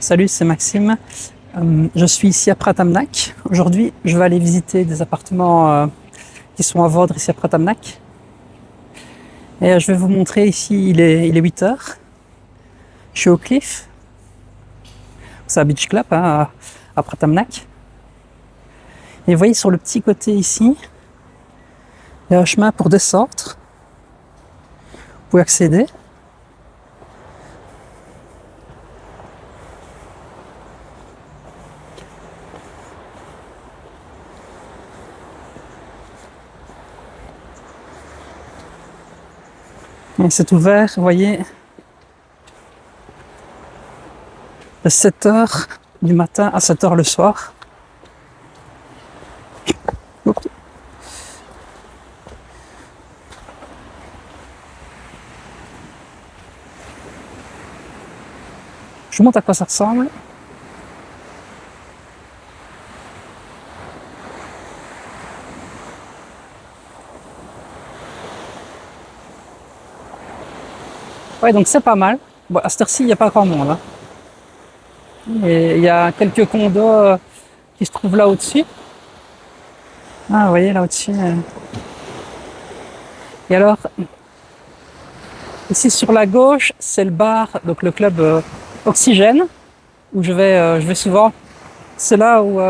Salut, c'est Maxime. Je suis ici à Pratamnak. Aujourd'hui, je vais aller visiter des appartements qui sont à vendre ici à Pratamnak. Et je vais vous montrer ici, il est 8 heures. Je suis au Cliff. C'est un beach club hein, à Pratamnak. Et vous voyez sur le petit côté ici, il y a un chemin pour descendre. Vous pouvez accéder. Et c'est ouvert, vous voyez, de 7 heures du matin à 7 heures le soir. Oups. Je vous montre à quoi ça ressemble. Ouais, donc c'est pas mal. Bon, à cette heure-ci, il n'y a pas grand monde. Hein. Et il y a quelques condos qui se trouvent là au-dessus. Ah, vous voyez, là au-dessus. Et alors, ici sur la gauche, c'est le bar, donc le club Oxygène, où je vais souvent. C'est là où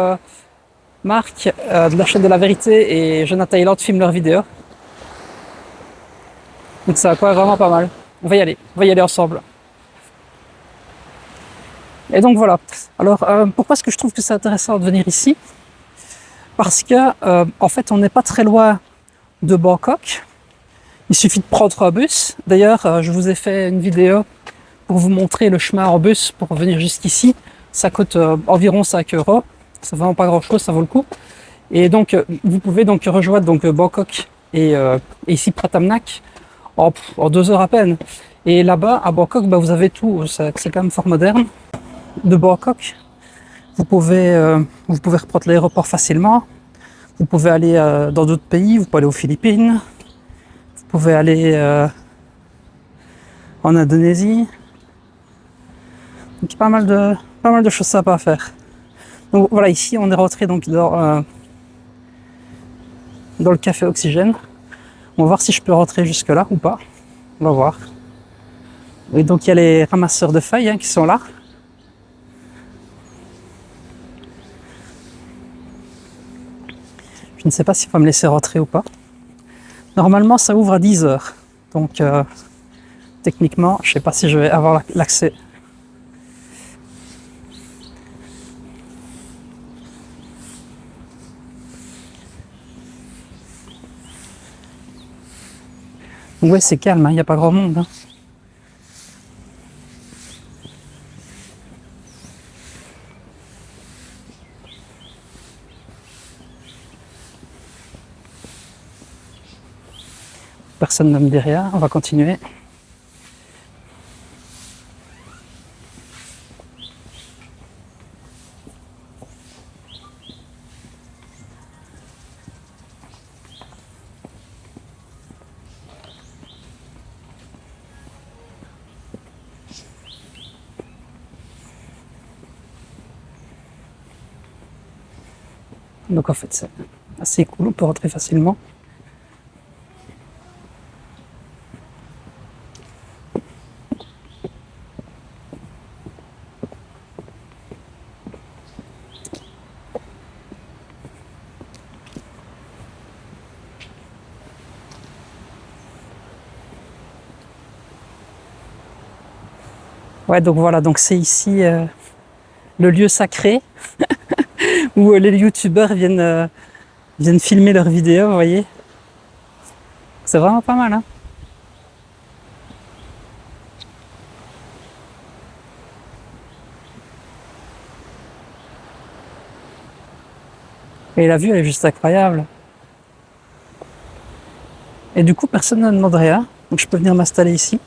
Marc de la chaîne de la vérité et Jonathan Taylor filment leurs vidéos. Donc ça quoi vraiment pas mal. On va y aller ensemble. Et donc voilà. Alors pourquoi est-ce que je trouve que c'est intéressant de venir ici? Parce que en fait on n'est pas très loin de Bangkok. Il suffit de prendre un bus. D'ailleurs je vous ai fait une vidéo pour vous montrer le chemin en bus pour venir jusqu'ici. Ça coûte environ 5 euros. C'est vraiment pas grand chose, ça vaut le coup. Et donc vous pouvez donc rejoindre donc Bangkok et ici Pratamnak en 2 heures à peine. Et là-bas, à Bangkok, bah, vous avez tout. C'est quand même fort moderne. De Bangkok, vous pouvez reprendre l'aéroport facilement. Vous pouvez aller dans d'autres pays. Vous pouvez aller aux Philippines. Vous pouvez aller en Indonésie. Donc, pas mal de choses sympas à faire. Donc voilà, ici, on est rentré donc dans le café Oxygène. On va voir si je peux rentrer jusque là ou pas. On va voir. Et donc il y a les ramasseurs de feuilles hein, qui sont là. Je ne sais pas s'il va me laisser rentrer ou pas. Normalement ça ouvre à 10 heures. Donc techniquement, je ne sais pas si je vais avoir l'accès. Donc ouais, c'est calme, il n'y a pas grand monde. Hein. Personne ne me dit rien, on va continuer. Donc en fait c'est assez cool, on peut rentrer facilement. Ouais, donc voilà, donc c'est ici le lieu sacré où les youtubeurs viennent filmer leurs vidéos, vous voyez. C'est vraiment pas mal, hein. Et la vue, elle est juste incroyable. Et du coup, personne ne demande rien, donc je peux venir m'installer ici.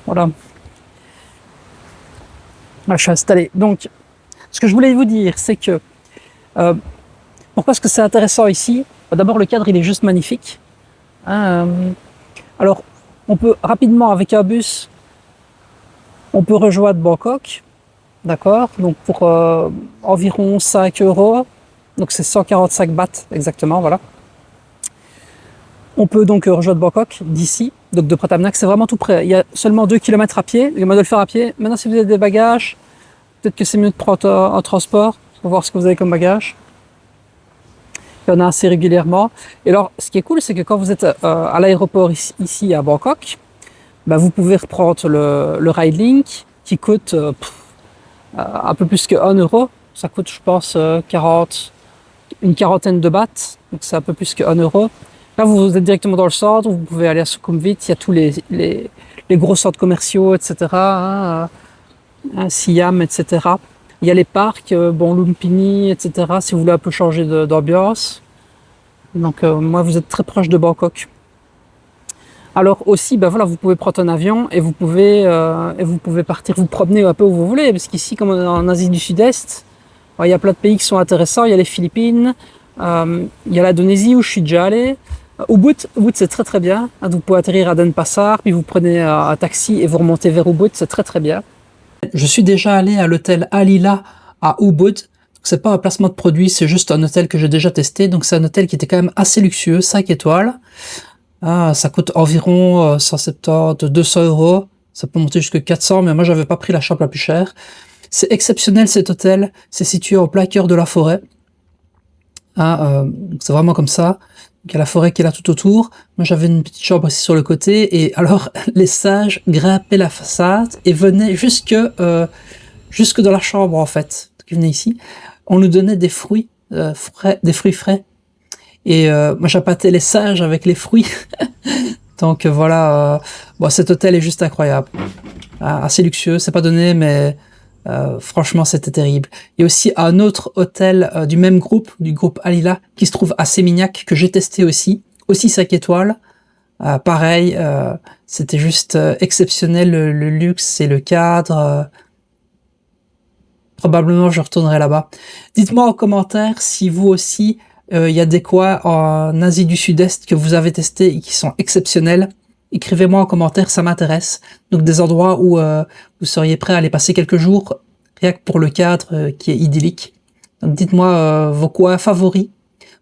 Voilà. Là, je suis installé. Donc, ce que je voulais vous dire, c'est que pourquoi est-ce que c'est intéressant ici? D'abord, le cadre, il est juste magnifique. Hein, alors, on peut rapidement, avec un bus, on peut rejoindre Bangkok. D'accord? Donc, pour environ 5 euros. Donc, c'est 145 bahts exactement. Voilà. On peut donc rejoindre Bangkok d'ici, donc de Pratamnak, c'est vraiment tout près. Il y a seulement 2 km à pied, il y a moyen de le faire à pied. Maintenant, si vous avez des bagages, peut-être que c'est mieux de prendre un transport pour voir ce que vous avez comme bagage. Il y en a assez régulièrement. Et alors, ce qui est cool, c'est que quand vous êtes à l'aéroport ici à Bangkok, bah, vous pouvez reprendre le Ride Link qui coûte un peu plus que 1 euro. Ça coûte, je pense, une quarantaine de bahts, donc c'est un peu plus que 1 euro. Là, vous êtes directement dans le centre, vous pouvez aller à Sukhumvit, il y a tous les gros centres commerciaux, etc. Hein, Siam, etc. Il y a les parcs, bon, Lumpini, etc. Si vous voulez un peu changer d'ambiance. Donc, moi, vous êtes très proche de Bangkok. Alors aussi, ben voilà, vous pouvez prendre un avion et vous pouvez partir vous promener un peu où vous voulez, parce qu'ici, comme en Asie du Sud-Est, il y a plein de pays qui sont intéressants. Il y a les Philippines, il y a l'Indonésie où je suis déjà allé. Ubud c'est très très bien. Vous pouvez atterrir à Denpasar, puis vous prenez un taxi et vous remontez vers Ubud, c'est très très bien. Je suis déjà allé à l'hôtel Alila à Ubud. C'est pas un placement de produit, c'est juste un hôtel que j'ai déjà testé. Donc c'est un hôtel qui était quand même assez luxueux, 5 étoiles. Ça coûte environ 170, 200 euros. Ça peut monter jusqu'à 400, mais moi j'avais pas pris la chambre la plus chère. C'est exceptionnel cet hôtel. C'est situé en plein cœur de la forêt. C'est vraiment comme ça. Il y a la forêt qui est là tout autour. Moi, j'avais une petite chambre ici sur le côté. Et alors, les singes grimpaient la façade et venaient jusque dans la chambre, en fait. Ils venaient ici. On nous donnait des fruits frais, des fruits frais. Et moi, j'appâtais les singes avec les fruits. Donc voilà. Bon, cet hôtel est juste incroyable. Assez luxueux. C'est pas donné, mais franchement, c'était terrible. Il y a aussi un autre hôtel du même groupe, du groupe Alila, qui se trouve à Seminyak, que j'ai testé aussi 5 étoiles. Pareil, c'était juste exceptionnel, le luxe et le cadre. Probablement, je retournerai là-bas. Dites-moi en commentaire si vous aussi, il y a des coins en Asie du Sud-Est que vous avez testés et qui sont exceptionnels. Écrivez-moi en commentaire, ça m'intéresse. Donc des endroits où vous seriez prêt à aller passer quelques jours, rien que pour le cadre qui est idyllique. Donc dites-moi vos coins favoris.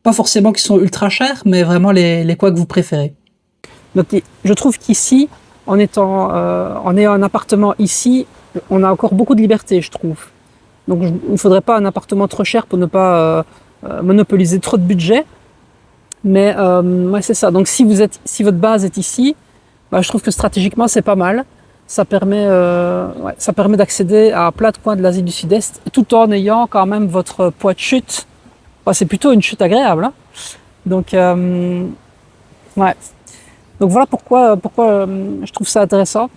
Pas forcément qui sont ultra chers, mais vraiment les coins que vous préférez. Donc je trouve qu'ici, en ayant un appartement ici, on a encore beaucoup de liberté, je trouve. Donc il ne faudrait pas un appartement trop cher pour ne pas monopoliser trop de budget. Mais ouais, c'est ça. Donc si votre base est ici, bah, je trouve que stratégiquement c'est pas mal. Ça permet d'accéder à plein de coins de l'Asie du Sud-Est, tout en ayant quand même votre poids de chute. Bah, c'est plutôt une chute agréable. Hein. Donc ouais. Donc voilà pourquoi je trouve ça intéressant.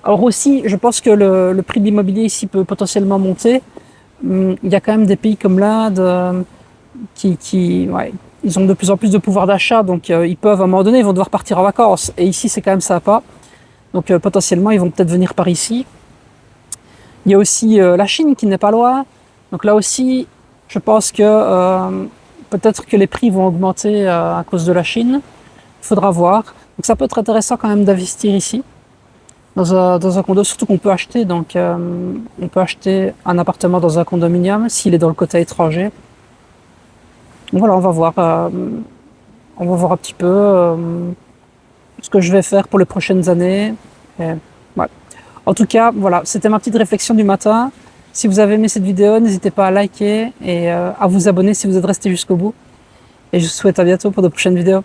Alors aussi, je pense que le prix de l'immobilier ici peut potentiellement monter. Il y a quand même des pays comme l'Inde ils ont de plus en plus de pouvoir d'achat, donc ils peuvent à un moment donné, ils vont devoir partir en vacances. Et ici, c'est quand même sympa. Donc potentiellement, ils vont peut-être venir par ici. Il y a aussi la Chine qui n'est pas loin. Donc là aussi, je pense que peut-être que les prix vont augmenter à cause de la Chine. Il faudra voir. Donc ça peut être intéressant quand même d'investir ici, dans un condo, surtout qu'on peut acheter. Donc on peut acheter un appartement dans un condominium s'il est dans le côté étranger. Voilà, on va voir un petit peu ce que je vais faire pour les prochaines années. Et, ouais. En tout cas, voilà, c'était ma petite réflexion du matin. Si vous avez aimé cette vidéo, n'hésitez pas à liker et à vous abonner si vous êtes resté jusqu'au bout. Et je vous souhaite à bientôt pour de prochaines vidéos.